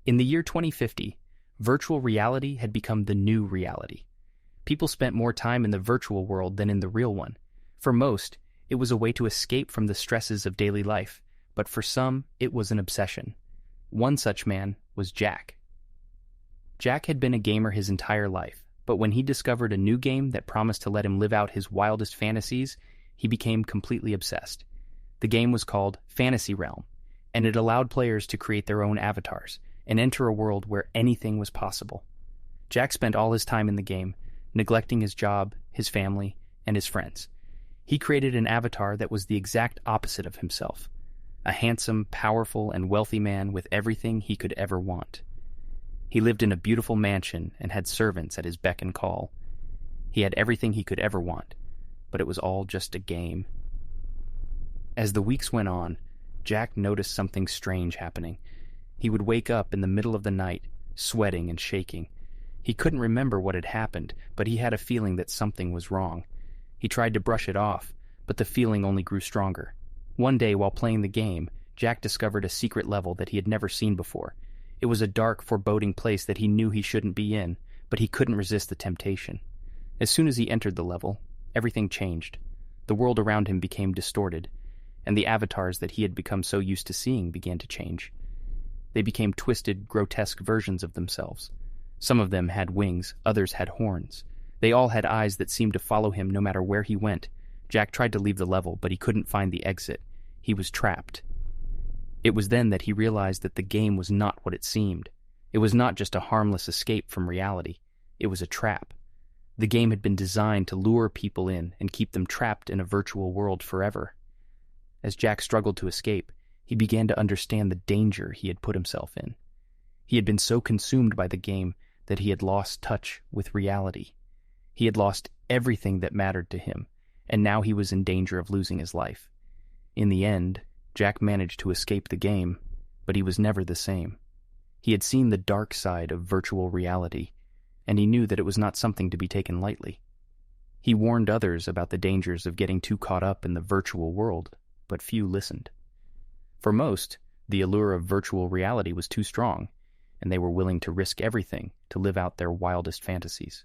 In the year 2050, virtual reality had become the new reality. People spent more time in the virtual world than in the real one. For most, it was a way to escape from the stresses of daily life, but for some, it was an obsession. One such man was Jack. Jack had been a gamer his entire life, but when he discovered a new game that promised to let him live out his wildest fantasies, he became completely obsessed. The game was called Fantasy Realm, and it allowed players to create their own avatars and enter a world where anything was possible. Jack spent all his time in the game, neglecting his job, his family, and his friends. He created an avatar that was the exact opposite of himself, a handsome, powerful, and wealthy man with everything he could ever want. He lived in a beautiful mansion and had servants at his beck and call. He had everything he could ever want, but it was all just a game. As the weeks went on, Jack noticed something strange happening. He would wake up in the middle of the night, sweating and shaking. He couldn't remember what had happened, but he had a feeling that something was wrong. He tried to brush it off, but the feeling only grew stronger. One day, while playing the game, Jack discovered a secret level that he had never seen before. It was a dark, foreboding place that he knew he shouldn't be in, but he couldn't resist the temptation. As soon as he entered the level, everything changed. The world around him became distorted, and the avatars that he had become so used to seeing began to change. They became twisted, grotesque versions of themselves. Some of them had wings, others had horns. They all had eyes that seemed to follow him no matter where he went. Jack tried to leave the level, but he couldn't find the exit. He was trapped. It was then that he realized that the game was not what it seemed. It was not just a harmless escape from reality. It was a trap. The game had been designed to lure people in and keep them trapped in a virtual world forever. As Jack struggled to escape, he began to understand the danger he had put himself in. He had been so consumed by the game that he had lost touch with reality. He had lost everything that mattered to him, and now he was in danger of losing his life. In the end, Jack managed to escape the game, but he was never the same. He had seen the dark side of virtual reality, and he knew that it was not something to be taken lightly. He warned others about the dangers of getting too caught up in the virtual world, but few listened. For most, the allure of virtual reality was too strong, and they were willing to risk everything to live out their wildest fantasies.